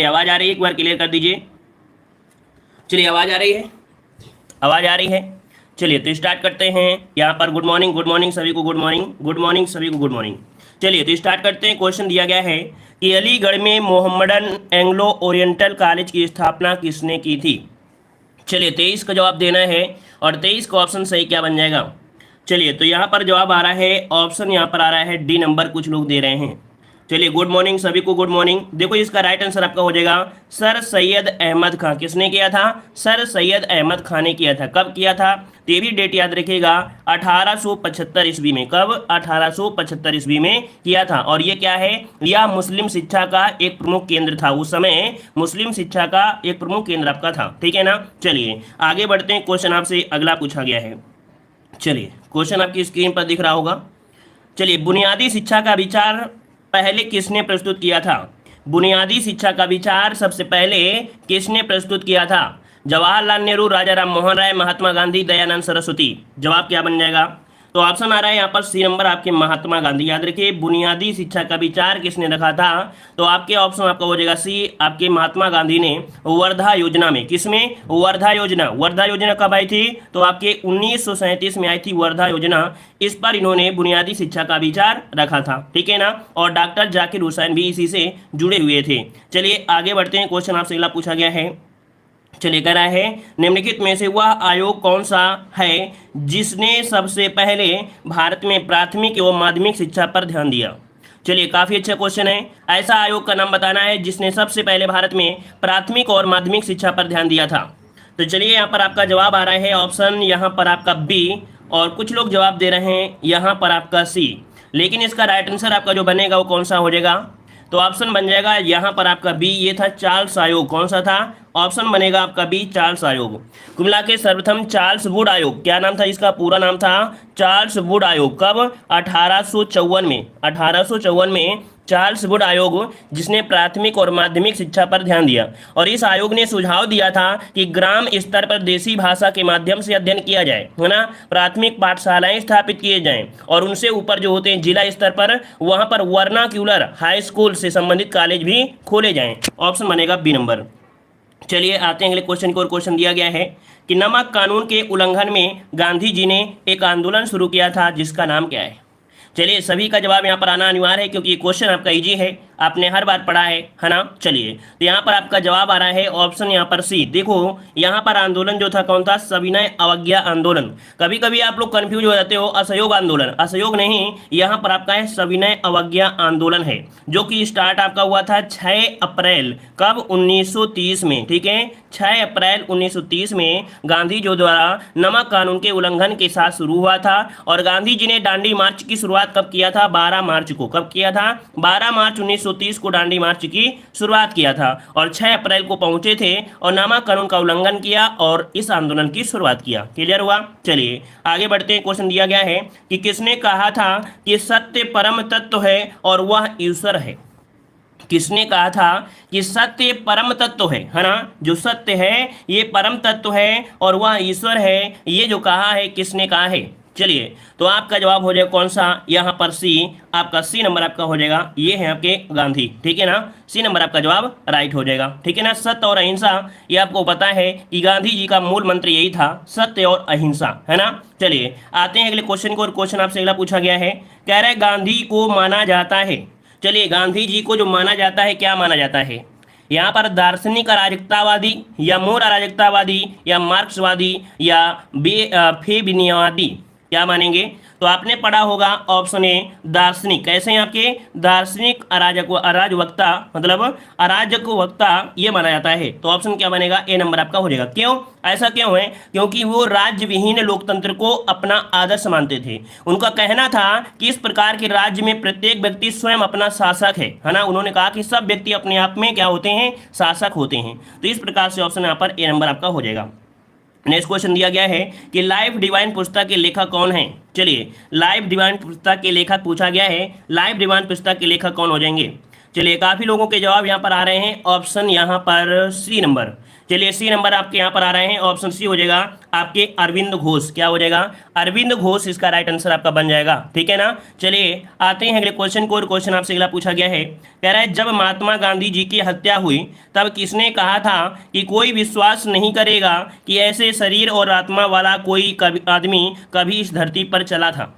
आवाज आ रही है? एक बार क्लियर कर दीजिए। चलिए, आवाज आ रही है? आवाज आ रही है? चलिए तो स्टार्ट करते हैं। यहाँ पर गुड मॉर्निंग सभी को, गुड मॉर्निंग सभी को, गुड मॉर्निंग। चलिए तो स्टार्ट करते हैं। क्वेश्चन दिया गया है कि अलीगढ़ में मोहम्मडन एंग्लो ओरिएंटल कॉलेज की स्थापना किसने की थी? चलिए 23 का जवाब देना है और 23 का ऑप्शन सही क्या बन जाएगा? चलिए तो यहाँ पर जवाब आ रहा है, ऑप्शन यहाँ पर आ रहा है डी नंबर, कुछ लोग दे रहे हैं। चलिए गुड मॉर्निंग सभी को, गुड मॉर्निंग। देखो इसका राइट आंसर आपका हो जाएगा सर सैयद अहमद खां। किसने किया था? सर सैयद अहमद खां ने किया था। कब किया था? तो ये भी डेट याद रखिएगा, 1875 ईस्वी में। कब? 1875 ईस्वी में किया था। और ये क्या है? यह मुस्लिम शिक्षा का एक प्रमुख केंद्र था। उस समय मुस्लिम शिक्षा का एक प्रमुख केंद्र आपका था। ठीक है ना? चलिए आगे बढ़ते हैं। क्वेश्चन आपसे अगला पूछा गया है। चलिए क्वेश्चन आपकी स्क्रीन पर दिख रहा होगा। चलिए, बुनियादी शिक्षा का विचार पहले किसने प्रस्तुत किया था? बुनियादी शिक्षा का विचार सबसे पहले किसने प्रस्तुत किया था? जवाहरलाल नेहरू, राजा राम मोहन राय, महात्मा गांधी, दयानंद सरस्वती। जवाब क्या बन जाएगा? तो ऑप्शन आ रहा है यहाँ पर सी नंबर, आपके महात्मा गांधी। याद रखिए, बुनियादी शिक्षा का विचार किसने रखा था? तो आपके ऑप्शन आपका हो जाएगा सी, आपके महात्मा गांधी ने वर्धा योजना में। किसमें? वर्धा योजना। वर्धा योजना कब आई थी? तो आपके 1937 में आई थी वर्धा योजना। इस पर इन्होंने बुनियादी शिक्षा का विचार रखा था। ठीक है ना? और डॉक्टर जाकिर हुसैन भी इसी से जुड़े हुए थे। चलिए आगे बढ़ते हैं। क्वेश्चन आपसे अगला पूछा गया है। चलिए कह रहा है, निम्नलिखित में से वह आयोग कौन सा है जिसने सबसे पहले भारत में प्राथमिक एवं माध्यमिक शिक्षा पर ध्यान दिया? चलिए काफी अच्छा क्वेश्चन है। ऐसा आयोग का नाम बताना है जिसने सबसे पहले भारत में प्राथमिक और माध्यमिक शिक्षा पर ध्यान दिया था। तो चलिए यहाँ पर आपका जवाब आ रहा है ऑप्शन यहाँ पर आपका बी, और कुछ लोग जवाब दे रहे हैं यहाँ पर आपका सी। लेकिन इसका राइट आंसर आपका जो बनेगा वो कौन सा हो जाएगा? तो ऑप्शन बन जाएगा यहाँ पर आपका बी, ये था चार्ल्स आयोग। कौन सा था? ऑप्शन बनेगा आपका बी, चार्ल्स आयोग। कुल मिला के सर्वप्रथम चार्ल्स वुड आयोग, क्या नाम था इसका? पूरा नाम था चार्ल्स वुड आयोग। कब? 1854 में। 1854 में चार्ल्स वुड आयोग, जिसने प्राथमिक और माध्यमिक शिक्षा पर ध्यान दिया। और इस आयोग ने सुझाव दिया था कि ग्राम स्तर पर देसी भाषा के माध्यम से अध्ययन किया जाए, है ना? प्राथमिक पाठशालाएं स्थापित किए जाएं और उनसे ऊपर जो होते हैं जिला स्तर पर, वहां पर वर्नाक्यूलर हाई स्कूल से संबंधित कॉलेज भी खोले जाएं। ऑप्शन बनेगा बी नंबर। चलिए आते हैं अगले क्वेश्चन को। और क्वेश्चन दिया गया है कि नमक कानून के उल्लंघन में गांधी जी ने एक आंदोलन शुरू किया था जिसका नाम क्या है? चलिए सभी का जवाब यहाँ पर आना अनिवार्य है क्योंकि ये क्वेश्चन आपका इजी है, आपने हर बार पढ़ा है ना? चलिए तो यहाँ पर आपका जवाब आ रहा है ऑप्शन यहाँ पर सी। देखो यहाँ पर आंदोलन जो था कौन था? सविनय अवज्ञा आंदोलन। कभी कभी आप लोग कंफ्यूज हो जाते हो, असहयोग आंदोलन। असहयोग नहीं, यहाँ पर आपका है सविनय अवज्ञा आंदोलन है, जो कि स्टार्ट आपका हुआ था 6 अप्रैल कब? 1930 में। ठीक है, 6 अप्रैल 1930 में गांधी जी द्वारा नमक कानून के उल्लंघन के साथ शुरू हुआ था। और गांधी जी ने दांडी मार्च की शुरुआत कब किया था? 12 मार्च को। कब किया था? 12 मार्च 1930 को दांडी मार्च की शुरुआत किया था और 6 अप्रैल को पहुंचे थे और नमक कानून का उल्लंघन किया और इस आंदोलन की शुरुआत किया। क्लियर हुआ? चलिए आगे बढ़ते हैं। क्वेश्चन दिया गया है कि किसने कहा था कि सत्य परम तत्व है और वह ईश्वर है? किसने कहा था कि सत्य परम तत्व है ना? जो सत्य है ये परम तत्व है और वह ईश्वर है। ये जो कहा है किसने कहा है? चलिए तो आपका जवाब हो जाएगा कौन सा? यहाँ पर सी, आपका सी नंबर आपका हो जाएगा। ये है आपके गांधी। ठीक है ना? सी नंबर आपका जवाब राइट हो जाएगा। ठीक है ना? सत्य और अहिंसा, ये आपको पता है कि गांधी जी का मूल मंत्र यही था, सत्य और अहिंसा, है ना? चलिए आते हैं अगले क्वेश्चन को। और क्वेश्चन आपसे अगला पूछा गया है, कह रहे गांधी को माना जाता है। चलिए गांधी जी को जो माना जाता है, क्या माना जाता है? यहाँ पर दार्शनिक अराजकतावादी या मूल अराजकतावादी या मार्क्सवादी या फेबिनियावादी, क्या मानेंगे? तो आपने पढ़ा होगा ऑप्शन ए दार्शनिक। कैसे हैं आपके? दार्शनिक अराजकता मतलब अराजकता ये माना जाता है। तो ऑप्शन क्या बनेगा? ए नंबर आपका हो जाएगा। क्यों? ऐसा क्यों है? क्योंकि वो राज्य विहीन लोकतंत्र को अपना आदर्श मानते थे। उनका कहना था कि इस प्रकार के राज्य में प्रत्येक व्यक्ति स्वयं अपना शासक है ना? उन्होंने कहा कि सब व्यक्ति अपने आप में क्या होते हैं? शासक होते हैं। तो इस प्रकार से ऑप्शन यहाँ पर ए नंबर आपका हो जाएगा। नेक्स्ट क्वेश्चन दिया गया है कि लाइफ डिवाइन पुस्तक के लेखक कौन है? चलिए लाइफ डिवाइन पुस्तक के लेखक पूछा गया है, लाइफ डिवाइन पुस्तक के लेखक कौन हो जाएंगे? चलिए काफी लोगों के जवाब यहाँ पर आ रहे हैं, ऑप्शन यहाँ पर सी नंबर। चलिए सी नंबर आपके यहाँ पर आ रहे हैं, ऑप्शन सी हो जाएगा आपके अरविंद घोष। क्या हो जाएगा? अरविंद घोष इसका राइट आंसर आपका बन जाएगा। ठीक है ना। चलिए आते हैं अगले क्वेश्चन को, और क्वेश्चन आपसे अगला पूछा गया है, कह रहा है जब महात्मा गांधी जी की हत्या हुई तब किसने कहा था कि कोई विश्वास नहीं करेगा कि ऐसे शरीर और आत्मा वाला कोई आदमी कभी इस धरती पर चला था?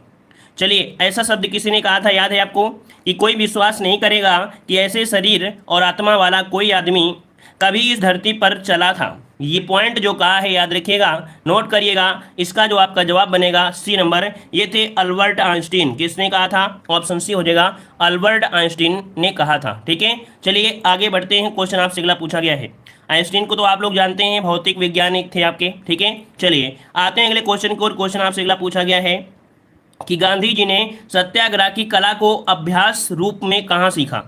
चलिए ऐसा शब्द किसी ने कहा था, याद है आपको, कि कोई विश्वास नहीं करेगा कि ऐसे शरीर और आत्मा वाला कोई आदमी कभी इस धरती पर चला था। ये पॉइंट जो कहा है याद रखिएगा, नोट करिएगा। इसका जो आपका जवाब बनेगा सी नंबर, ये थे अल्बर्ट आइंस्टीन। किसने कहा था? ऑप्शन सी हो जाएगा, अल्बर्ट आइंस्टीन ने कहा था। ठीक है, चलिए आगे बढ़ते हैं। क्वेश्चन आपसे अगला पूछा गया है, आइंस्टीन को तो आप लोग जानते हैं, भौतिक वैज्ञानिक थे आपके। ठीक है, चलिए आते हैं अगले क्वेश्चन को, और क्वेश्चन आपसे अगला पूछा गया है कि गांधी जी ने सत्याग्रह की कला को अभ्यास रूप में कहाँ सीखा?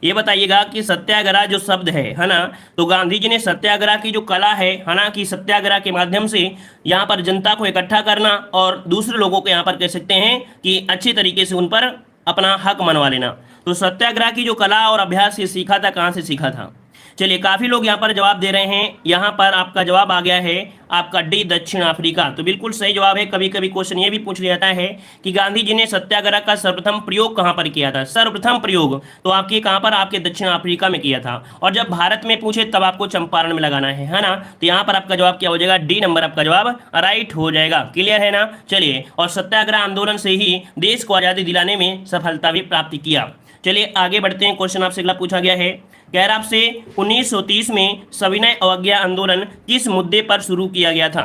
ये बताइएगा कि सत्याग्रह जो शब्द है ना, तो गांधी जी ने सत्याग्रह की जो कला है ना, कि सत्याग्रह के माध्यम से यहाँ पर जनता को इकट्ठा करना और दूसरे लोगों को यहाँ पर कह सकते हैं कि अच्छी तरीके से उन पर अपना हक मनवा लेना, तो सत्याग्रह की जो कला और अभ्यास ये सीखा था, कहाँ से सीखा था? चलिए काफ़ी लोग यहाँ पर जवाब दे रहे हैं। यहाँ पर आपका जवाब आ गया है आपका डी, दक्षिण अफ्रीका। तो बिल्कुल सही जवाब है। कभी कभी क्वेश्चन ये भी पूछ लिया जाता है कि गांधी जी ने सत्याग्रह का सर्वप्रथम प्रयोग कहाँ पर किया था? सर्वप्रथम प्रयोग तो आपके कहाँ पर? आपके दक्षिण अफ्रीका में किया था। और जब भारत में पूछे तब आपको चंपारण में लगाना है ना। तो यहाँ पर आपका जवाब क्या हो जाएगा? डी नंबर आपका जवाब राइट हो जाएगा। क्लियर है ना। चलिए, और सत्याग्रह आंदोलन से ही देश को आज़ादी दिलाने में सफलता भी प्राप्त किया। चलिए आगे बढ़ते हैं। क्वेश्चन आपसे अगला पूछा गया है, कह रहा आपसे 1930 में सविनय अवज्ञा आंदोलन किस मुद्दे पर शुरू किया गया था?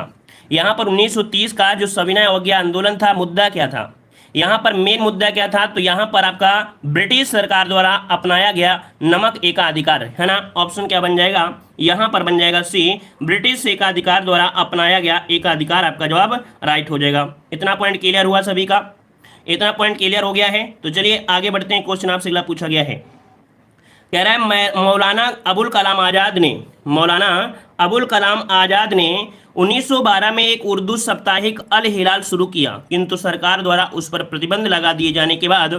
यहाँ पर 1930 का जो सविनय अवज्ञा आंदोलन था, मुद्दा क्या था? यहाँ पर मेन मुद्दा क्या था? तो यहाँ पर आपका ब्रिटिश सरकार द्वारा अपनाया गया नमक एकाधिकार है ना। ऑप्शन क्या बन जाएगा? यहाँ पर बन जाएगा सी, ब्रिटिश एकाधिकार द्वारा अपनाया गया एकाधिकार। आपका जवाब राइट हो जाएगा। इतना पॉइंट क्लियर हुआ सभी का? इतना पॉइंट क्लियर हो गया है। तो चलिए आगे बढ़ते हैं। क्वेश्चन आपसे अगला पूछा गया है, कह रहा है मौलाना अबुल कलाम आज़ाद ने 1912 में एक उर्दू साप्ताहिक अल हिलाल शुरू किया, किंतु सरकार द्वारा उस पर प्रतिबंध लगा दिए जाने के बाद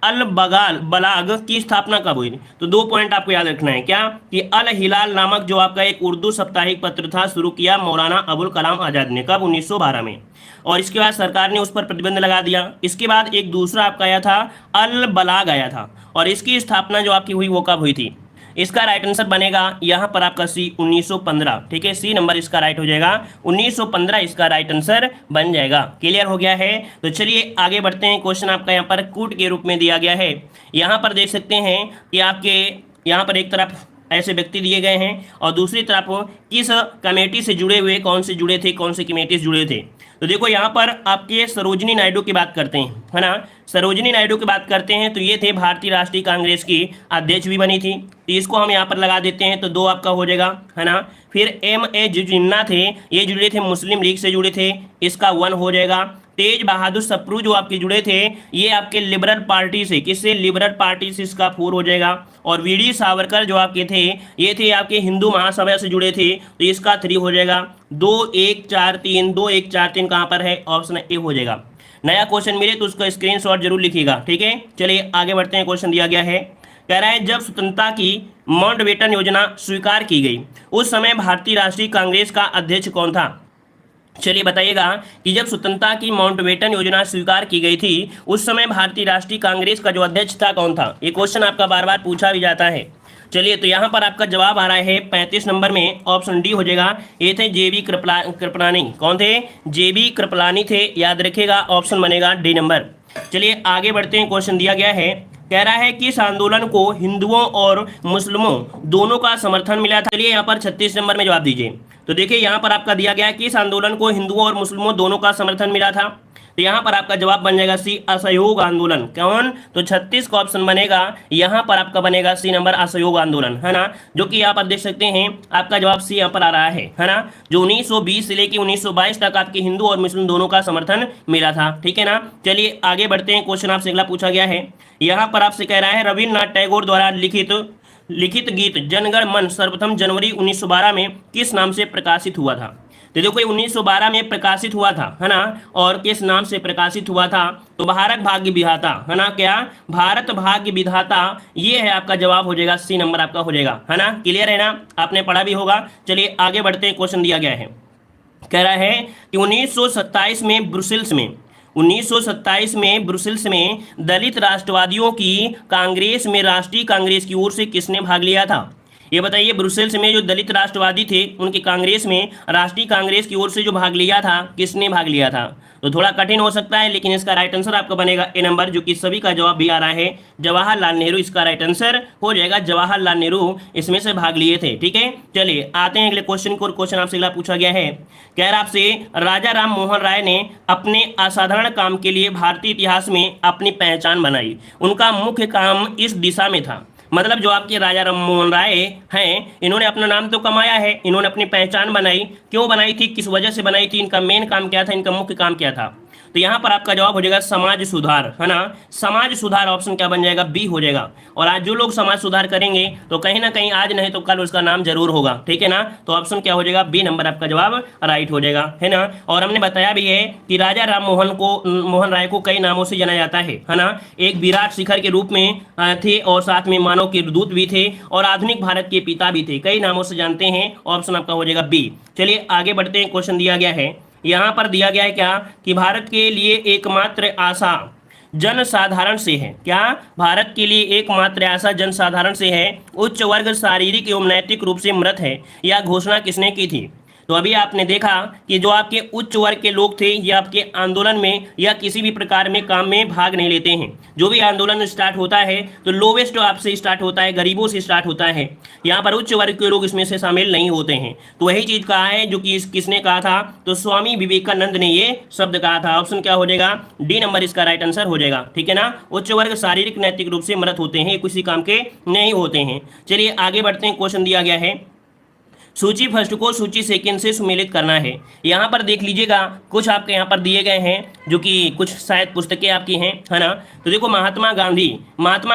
अल बलाग की स्थापना कब हुई? तो 2 पॉइंट आपको याद रखना है। क्या? कि अल हिलाल नामक जो आपका एक उर्दू साप्ताहिक पत्र था, शुरू किया मौलाना अबुल कलाम आज़ाद ने। कब? 1912 में। और इसके बाद सरकार ने उस पर प्रतिबंध लगा दिया। इसके बाद एक दूसरा आपका आया था, अल बलाग आया था, और इसकी स्थापना जो आपकी हुई वो कब हुई थी? इसका राइट आंसर बनेगा यहाँ पर आपका सी, 1915। ठीक है, सी नंबर इसका राइट हो जाएगा, 1915 इसका राइट आंसर बन जाएगा। क्लियर हो गया है। तो चलिए आगे बढ़ते हैं। क्वेश्चन आपका यहाँ पर कूट के रूप में दिया गया है। यहाँ पर देख सकते हैं कि आपके यहाँ पर एक तरफ ऐसे व्यक्ति दिए गए हैं और दूसरी तरफ किस कमेटी से जुड़े हुए, कौन से जुड़े थे, कौन से कमेटी से जुड़े थे। तो देखो यहाँ पर आपके सरोजिनी नायडू की बात करते हैं है ना। सरोजिनी नायडू की बात करते हैं तो ये थे भारतीय राष्ट्रीय कांग्रेस की अध्यक्ष भी बनी थी, तो इसको हम यहाँ पर लगा देते हैं, तो 2 आपका हो जाएगा है ना। फिर M.A. जिन्ना थे, ये जुड़े थे मुस्लिम लीग से जुड़े थे, इसका 1 हो जाएगा। तेज बहादुर सप्रू जो आपके जुड़े थे, ये आपके लिबरल पार्टी से, किससे? लिबरल पार्टी से, इसका 4 हो जाएगा। और वी.डी. सावरकर जो आपके थे, ये थे आपके हिंदू महासभा से जुड़े थे, तो इसका 3 हो जाएगा। 2 1 4 3, 2 1 4 3 कहाँ पर है? ऑप्शन ए हो जाएगा। नया क्वेश्चन मिले तो उसका स्क्रीनशॉट जरूर लिखिएगा। ठीक है, चलिए आगे बढ़ते हैं। क्वेश्चन दिया गया है, कह रहा है जब स्वतंत्रता की माउंटबेटन योजना स्वीकार की गई उस समय भारतीय राष्ट्रीय कांग्रेस का अध्यक्ष कौन था? चलिए बताइएगा कि जब स्वतंत्रता की माउंटबेटन योजना स्वीकार की गई थी उस समय भारतीय राष्ट्रीय कांग्रेस का जो अध्यक्ष था कौन था? ये क्वेश्चन आपका बार बार पूछा भी जाता है। चलिए तो यहाँ पर आपका जवाब आ रहा है 35 नंबर में, ऑप्शन डी हो जाएगा। ये थे जे.बी. कृपलानी। कौन थे? जे.बी. कृपलानी थे, याद रखिएगा। ऑप्शन बनेगा डी नंबर। चलिए आगे बढ़ते हैं। क्वेश्चन दिया गया है, कह रहा है कि इस आंदोलन को हिंदुओं और मुस्लिमों दोनों का समर्थन मिला था। चलिए यहाँ पर 36 नंबर में जवाब दीजिए। तो देखिए यहाँ पर आपका दिया गया है कि इस आंदोलन को हिंदुओं और मुस्लिमों दोनों का समर्थन मिला था, तो यहाँ पर आपका जवाब बन जाएगा सी, असहयोग आंदोलन। कौन? तो 36 का ऑप्शन बनेगा, यहाँ पर आपका बनेगा सी नंबर, असहयोग आंदोलन है ना। जो कि यहाँ पर देख सकते हैं आपका जवाब सी यहाँ पर आ रहा है ना। जो 1920 से लेकर 1922 तक आपके हिंदू और मुस्लिम दोनों का समर्थन मिला था। ठीक है ना। चलिए आगे बढ़ते हैं। क्वेश्चन आपसे अगला पूछा गया है, यहाँ पर आपसे कह रहा है रविन्द्रनाथ टैगोर द्वारा लिखित गीत जनगण मन सर्वप्रथम जनवरी 1912 में किस नाम से प्रकाशित हुआ था? तो देखो ये 1912 में प्रकाशित हुआ था, है ना, और किस नाम से प्रकाशित हुआ था? तो भारत भाग्य विधाता, है ना, क्या? भारत भाग्य विधाता, ये है आपका जवाब हो जाएगा, सी नंबर आपका हो जाएगा, है ना, क्लियर है ना, आपने पढ़ा भी होगा। चलिए आगे बढ़ते हैं, क्वेश्चन दिया गया है, कह रहा है कि 1927 में ब्रुसेल्स में 1927 में ब्रुसेल्स में दलित राष्ट्रवादियों की कांग्रेस में राष्ट्रीय कांग्रेस की ओर से किसने भाग लिया था? ये बताइए, ब्रुसेल्स में जो दलित राष्ट्रवादी थे उनकी कांग्रेस में राष्ट्रीय कांग्रेस की ओर से जो भाग लिया था, किसने भाग लिया था? तो थोड़ा कठिन हो सकता है, लेकिन इसका राइट आंसर आपका बनेगा ए नंबर, जो कि सभी का जवाब भी आ रहा है, जवाहरलाल नेहरू इसका राइट आंसर हो जाएगा। जवाहरलाल नेहरू इसमें से भाग लिए थे, ठीक है। चलिए आते हैं अगले क्वेश्चन को। क्वेश्चन आपसे अगला पूछा गया है, कह रहा आपसे, राजा राम मोहन राय ने अपने असाधारण काम के लिए भारतीय इतिहास में अपनी पहचान बनाई, उनका मुख्य काम इस दिशा में था। मतलब जो आपके राजा राम मोहन राय हैं, इन्होंने अपना नाम तो कमाया है, इन्होंने अपनी पहचान बनाई, क्यों बनाई थी, किस वजह से बनाई थी, इनका मेन काम क्या था, इनका मुख्य काम क्या था? तो यहाँ पर आपका जवाब हो जाएगा समाज सुधार, है ना, समाज सुधार। ऑप्शन क्या बन जाएगा? बी हो जाएगा। और आज जो लोग समाज सुधार करेंगे तो कहीं ना कहीं आज नहीं तो कल उसका नाम जरूर होगा, ठीक है ना। तो ऑप्शन क्या हो जाएगा? बी नंबर आपका जवाब राइट हो जाएगा, है ना। और हमने बताया भी है कि राजा राम मोहन राय को कई नामों से जाना जाता है ना। एक विराट शिखर के रूप में थे, और साथ में मानव के दूत भी थे, और आधुनिक भारत के पिता भी थे, कई नामों से जानते हैं। ऑप्शन आपका हो जाएगा बी। चलिए आगे बढ़ते हैं, क्वेश्चन दिया गया है, यहां पर दिया गया है क्या कि भारत के लिए एकमात्र आशा जनसाधारण से है। क्या? भारत के लिए एकमात्र आशा जनसाधारण से है, उच्च वर्ग शारीरिक एवं नैतिक रूप से मृत है, यह घोषणा किसने की थी? तो अभी आपने देखा कि जो आपके उच्च वर्ग के लोग थे ये आपके आंदोलन में या किसी भी प्रकार में काम में भाग नहीं लेते हैं। जो भी आंदोलन स्टार्ट होता है तो लोवेस्ट आपसे स्टार्ट होता है, गरीबों से स्टार्ट होता है। यहाँ पर उच्च वर्ग के लोग इसमें से शामिल नहीं होते हैं। तो वही चीज कहा है जो कि किसने कहा था? तो स्वामी विवेकानंद ने ये शब्द कहा था। ऑप्शन क्या हो जाएगा? डी नंबर इसका राइट आंसर हो जाएगा, ठीक है ना। उच्च वर्ग शारीरिक नैतिक रूप से मृत होते हैं, किसी काम के नहीं होते हैं। चलिए आगे बढ़ते हैं, क्वेश्चन दिया गया है, सूची फर्स्ट को सूची सेकंड से सुमेलित करना है। यहाँ पर देख लीजिएगा, कुछ आपके यहाँ पर दिए गए हैं जो कि कुछ शायद पुस्तकें आपकी हैं, है ना। तो देखो, महात्मा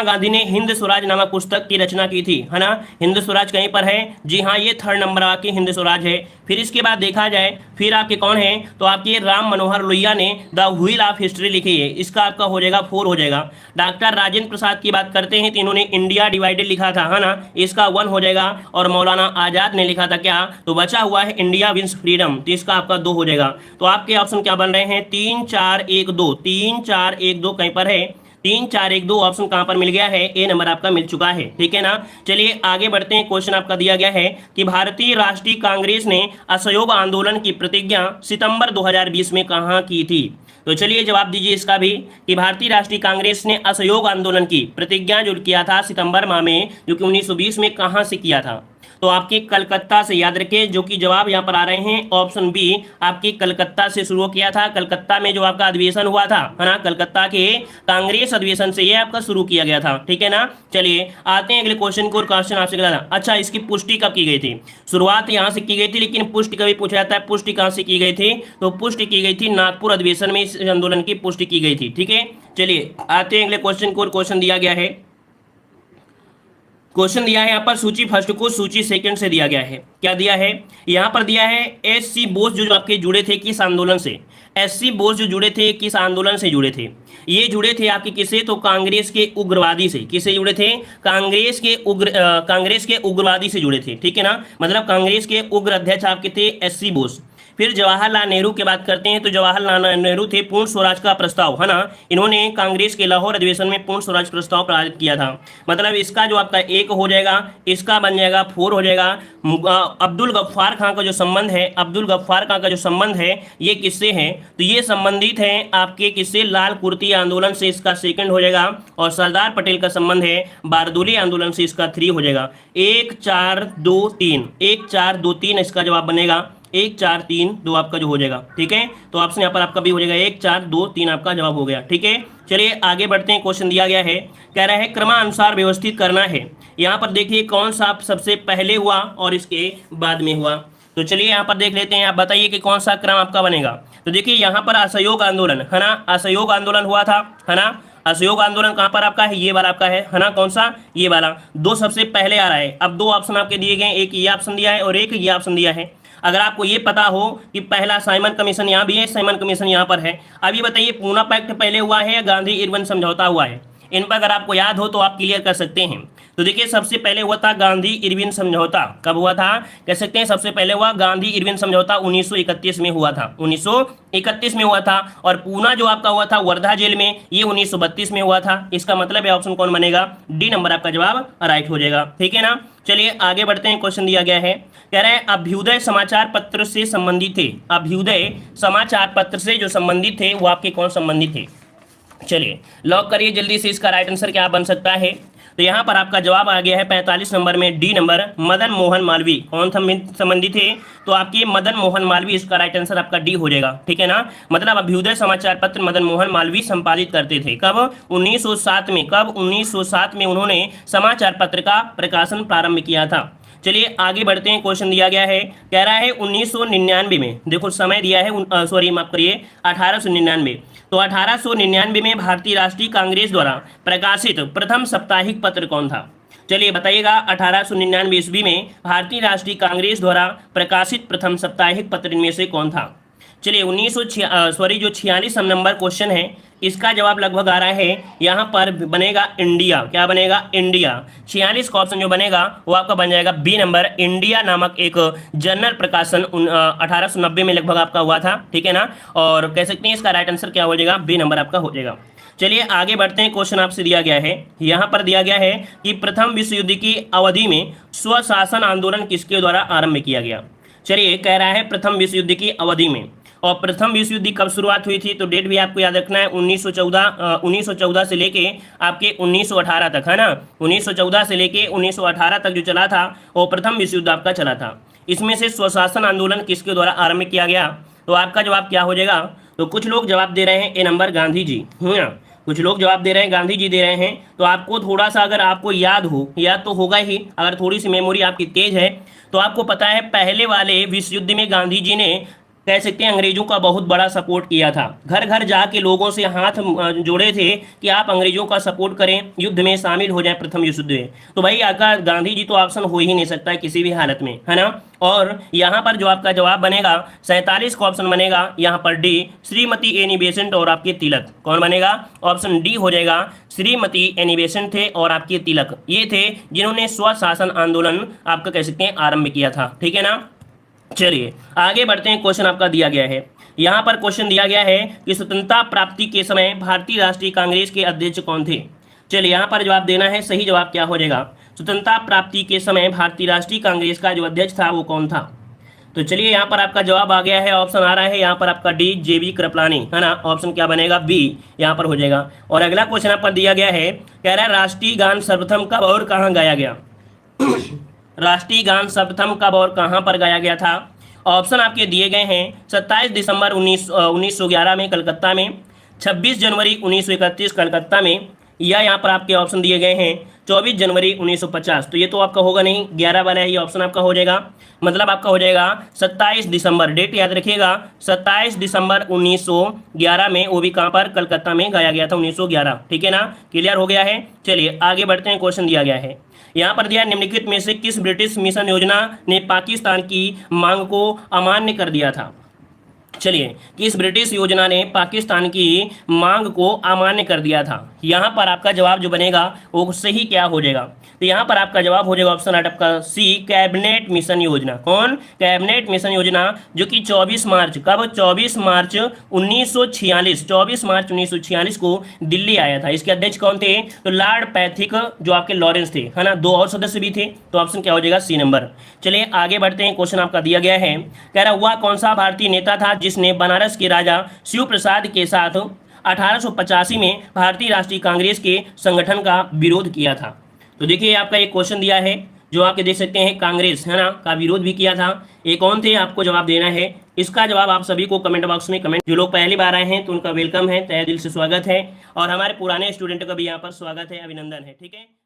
गांधी ने हिंद स्वराज नामक पुस्तक की रचना की थी, है ना। हिंद स्वराज कहीं पर है? जी हाँ, ये थर्ड नंबर आपकी हिंद स्वराज है। फिर इसके बाद देखा जाए फिर आपके कौन है, तो आपके राम मनोहर लोहिया ने द व्हील ऑफ हिस्ट्री लिखी है, इसका आपका हो जाएगा 4 हो जाएगा। डॉक्टर राजेंद्र प्रसाद की बात करते हैं तो इन्होंने इंडिया डिवाइडेड लिखा था, है ना, इसका 1 हो जाएगा। और मौलाना आजाद ने लिखा था क्या? तो बचा हुआ है इंडिया विंस फ्रीडम, तो इसका आपका 2 हो जाएगा। तो आपके ऑप्शन क्या बन रहे हैं? 3 4 1 2, 3 4 1 2 कहीं पर है, 3 4 1 2 ऑप्शन कहां पर मिल गया है? ए नंबर आपका मिल चुका है, ठीक है ना। चलिए आगे बढ़ते हैं, क्वेश्चन आपका दिया गया है कि भारतीय राष्ट्रीय कांग्रेस ने असहयोग आंदोलन की प्रतिज्ञा सितंबर 2020 में कहां की थी? तो चलिए जवाब दीजिए इसका भी कि भारतीय राष्ट्रीय कांग्रेस ने असहयोग आंदोलन की प्रतिज्ञा जो किया था सितंबर माह में, जो कि 1920 में कहां से किया था? तो आपके कलकत्ता से, याद रखें, जो कि जवाब यहाँ पर आ रहे हैं ऑप्शन बी, आपकी कलकत्ता से शुरू किया था। कलकत्ता में जो आपका अधिवेशन हुआ था, है ना, कलकत्ता के कांग्रेस अधिवेशन से ये आपका शुरू किया गया था, ठीक है ना। चलिए आते हैं अगले क्वेश्चन को। क्वेश्चन आपसे करा था, अच्छा इसकी पुष्टि कब की गई थी? शुरुआत यहाँ से की गई थी, लेकिन पुष्टि कभी पूछा जाता है, पुष्टि कहाँ से की गई थी? तो पुष्टि की गई थी नागपुर अधिवेशन में, इस आंदोलन की पुष्टि की गई थी, ठीक है। चलिए आते हैं अगले क्वेश्चन को। क्वेश्चन दिया गया है, क्वेश्चन दिया है यहाँ पर सूची फर्स्ट को सूची सेकंड से दिया गया है। क्या दिया है? यहाँ पर दिया है एस.सी. बोस जो आपके जुड़े थे किस आंदोलन से? एस.सी. बोस जो जुड़े थे किस आंदोलन से जुड़े थे? ये जुड़े थे आपके किसे? तो कांग्रेस के उग्रवादी से। किसे जुड़े थे? कांग्रेस के उग्रवादी से जुड़े थे, ठीक है ना। मतलब कांग्रेस के उग्र अध्यक्ष आपके थे एस.सी. बोस। फिर जवाहरलाल नेहरू की बात करते हैं तो जवाहरलाल नेहरू थे पूर्ण स्वराज का प्रस्ताव, है ना। इन्होंने कांग्रेस के लाहौर अधिवेशन में पूर्ण स्वराज प्रस्ताव पारित किया था। मतलब इसका जो आपका 1 हो जाएगा, इसका बन जाएगा 4 हो जाएगा। अब्दुल गफ्फार खां का जो संबंध है, अब्दुल गफ्फार खां का जो संबंध है ये किससे है? तो ये संबंधित है आपके किससे? लाल कुर्ती आंदोलन से, इसका 2 हो जाएगा। और सरदार पटेल का संबंध है बारदोली आंदोलन से, इसका 3 हो जाएगा। 1 4 2 3, 1 4 2 3 इसका जवाब बनेगा। 1 4 3 2 आपका जो हो जाएगा, ठीक है। तो ऑप्शन यहाँ पर आपका भी हो जाएगा 1 4 2 3 आपका जवाब हो गया, ठीक है। चलिए आगे बढ़ते हैं, क्वेश्चन दिया गया है, कह रहा है क्रमानुसार व्यवस्थित करना है। यहाँ पर देखिए कौन सा सबसे पहले हुआ और इसके बाद में हुआ। तो चलिए यहाँ पर देख लेते हैं, आप बताइए कि कौन सा क्रम आपका बनेगा। तो देखिए यहाँ पर असहयोग आंदोलन, है ना, असहयोग आंदोलन हुआ था, है ना। असहयोग आंदोलन कहां पर आपका है? ये वाला आपका है ना। कौन सा? ये वाला। 2 सबसे पहले आ रहा है। अब 2 ऑप्शन आपके दिए गए, एक ये ऑप्शन दिया है और एक ये ऑप्शन दिया है। अगर आपको ये पता हो कि पहला साइमन कमीशन यहाँ भी है, साइमन कमीशन यहाँ पर है। अब ये बताइए पूना पैक्ट पहले हुआ है या गांधी इरविन समझौता हुआ है? इन पर अगर आपको याद हो तो आप क्लियर कर सकते हैं। तो देखिए सबसे पहले हुआ था गांधी इरविन समझौता। कब हुआ था? कह सकते हैं सबसे पहले हुआ गांधी इरविन समझौता 1931 में हुआ था, 1931 में हुआ था। और पूना जो आपका हुआ था वर्धा जेल में, ये 1932 में हुआ था। इसका मतलब है ऑप्शन कौन बनेगा? डी नंबर आपका जवाब राइट हो जाएगा। ठीक है ना। चलिए आगे बढ़ते हैं। क्वेश्चन दिया गया है, कह रहा है अभ्युदय समाचार पत्र से संबंधित थे। अभ्युदय समाचार पत्र से जो संबंधित थे वो आपके कौन संबंधित थे? चलिए लॉक करिए जल्दी से। इसका राइट आंसर क्या बन सकता है? तो यहाँ पर आपका जवाब आ गया है 45 नंबर में, डी नंबर, मदन मोहन मालवीय। कौन संबंधित थे? तो आपके मदन मोहन मालवीय, इसका राइट आंसर आपका डी हो जाएगा। ठीक है ना। मतलब अभ्युदय समाचार पत्र मदन मोहन मालवीय संपादित करते थे। कब? 1907 में। कब? 1907 में उन्होंने समाचार पत्र का प्रकाशन प्रारंभ किया था। चलिए आगे बढ़ते हैं। क्वेश्चन दिया गया है, कह रहा है 1999 में, देखो समय दिया है, सॉरी माफ करिए 1899। तो 1899 में भारतीय राष्ट्रीय कांग्रेस द्वारा प्रकाशित प्रथम साप्ताहिक पत्र कौन था? चलिए बताइएगा। 1899 ईस्वी में भारतीय राष्ट्रीय कांग्रेस द्वारा प्रकाशित प्रथम साप्ताहिक पत्र इनमें से कौन था? चलिए 46 नंबर क्वेश्चन है, इसका जवाब लगभग आ रहा है यहाँ पर बनेगा इंडिया। क्या बनेगा? इंडिया। 46 का ऑप्शन जो बनेगा वो आपका बन जाएगा बी नंबर, इंडिया नामक एक जर्नल प्रकाशन 1890 में लगभग आपका हुआ था। ठीक है ना। और कह सकते हैं इसका राइट आंसर क्या हो जाएगा? बी नंबर आपका हो जाएगा। चलिए आगे बढ़ते हैं। क्वेश्चन आपसे दिया गया है, यहाँ पर दिया गया है कि प्रथम विश्व युद्ध की अवधि में स्वशासन आंदोलन किसके द्वारा आरंभ किया गया? चलिए कह रहा है प्रथम विश्व युद्ध की अवधि में। और प्रथम विश्व युद्ध कब शुरुआत हुई थी? तो डेट भी आपको याद रखना है, 1914 से लेके आपके 1918 तक, है ना। 1914 से लेके 1918 तक जो चला था वो प्रथम विश्व युद्ध आपका चला था। इसमें से स्वशासन आंदोलन किसके द्वारा आरंभ किया गया? तो आपका जवाब क्या हो जाएगा? तो कुछ लोग जवाब दे रहे हैं ए नंबर, गांधी जी। कुछ लोग जवाब दे रहे हैं गांधी जी दे रहे हैं। तो आपको थोड़ा सा अगर आपको याद हो, याद तो होगा ही, अगर थोड़ी सी मेमोरी आपकी तेज है तो आपको पता है पहले वाले विश्व युद्ध में गांधी जी ने कह सकते हैं अंग्रेजों का बहुत बड़ा सपोर्ट किया था। घर घर जाके लोगों से हाथ जोड़े थे कि आप अंग्रेजों का सपोर्ट करें, युद्ध में शामिल हो जाएं प्रथम विश्व युद्ध में। तो भाई आका गांधी जी तो ऑप्शन हो ही नहीं सकता है किसी भी हालत में, है ना। और यहाँ पर जो आपका जवाब बनेगा 47 का ऑप्शन बनेगा यहाँ पर डी, श्रीमती एनी बेसेंट और आपके तिलक। कौन बनेगा? ऑप्शन डी हो जाएगा। श्रीमती एनी बेसेंट थे और आपके तिलक, ये थे जिन्होंने स्वशासन आंदोलन आपका कह सकते हैं आरंभ किया था। ठीक है ना। चलिए आगे बढ़ते हैं। क्वेश्चन आपका दिया गया है, यहाँ पर क्वेश्चन दिया गया है कि स्वतंत्रता प्राप्ति के समय भारतीय राष्ट्रीय कांग्रेस के अध्यक्ष कौन थे? चलिए यहाँ पर जवाब देना है, सही जवाब क्या हो जाएगा? स्वतंत्रता प्राप्ति के समय भारतीय राष्ट्रीय कांग्रेस का जो अध्यक्ष था वो कौन था? तो चलिए यहाँ पर आपका जवाब आ गया है, ऑप्शन आ रहा है यहाँ पर आपका डी, JB कृपलानी, है ना। ऑप्शन क्या बनेगा? बी यहाँ पर हो जाएगा। और अगला क्वेश्चन आप पर दिया गया है, कह रहा है राष्ट्रीय गान सर्वप्रथम कब और कहाँ गाया गया? राष्ट्रीय गान सर्वप्रथम कब और कहां पर गाया गया था? ऑप्शन आपके दिए गए हैं 27 दिसंबर 1911 में कलकत्ता में, 26 जनवरी 1931 कलकत्ता में, या यहाँ पर आपके ऑप्शन दिए गए हैं 24 जनवरी 1950। तो ये तो आपका होगा नहीं, 11 वाला है ये ऑप्शन आपका हो जाएगा। मतलब आपका हो जाएगा 27 दिसंबर, डेट याद रखिएगा, 27 दिसंबर 1911 में, वो भी कहाँ पर? कलकत्ता में गाया गया था 1911। ठीक है ना। क्लियर हो गया है। चलिए आगे बढ़ते हैं। क्वेश्चन दिया गया है, यहाँ पर दिया निम्नलिखित में से किस ब्रिटिश मिशन योजना ने पाकिस्तान की मांग को अमान्य कर दिया था? चलिए किस ब्रिटिश योजना ने पाकिस्तान की मांग को अमान्य कर दिया था? यहाँ पर आपका जवाब जो बनेगा वो सही क्या हो जाएगा? तो यहाँ पर आपका जवाब हो जाएगा ऑप्शन आपका सी, कैबिनेट मिशन योजना। कौन? कैबिनेट मिशन योजना, जो कि 24 मार्च, कब? 24 मार्च 1946, 24 मार्च 1946 को दिल्ली आया था। इसके अध्यक्ष कौन थे? तो लॉर्ड पैथिक, जो आपके लॉरेंस थे, है ना। 2 और सदस्य भी थे। तो ऑप्शन क्या हो जाएगा? C number. चलिए आगे बढ़ते हैं। क्वेश्चन आपका दिया गया है, कह रहा हुआ कौन सा भारतीय नेता था जिसने बनारस के राजा शिव प्रसाद के साथ 1885 में भारतीय राष्ट्रीय कांग्रेस के संगठन का विरोध किया था? तो देखिए आपका एक क्वेश्चन दिया है जो आपके देख सकते हैं, कांग्रेस, है ना, का विरोध भी किया था। ये कौन थे आपको जवाब देना है। इसका जवाब आप सभी को कमेंट बॉक्स में कमेंट, जो लोग पहली बार आए हैं तो उनका वेलकम है, तहे दिल से स्वागत है, और हमारे पुराने स्टूडेंट का भी यहाँ पर स्वागत है, अभिनंदन है। ठीक है।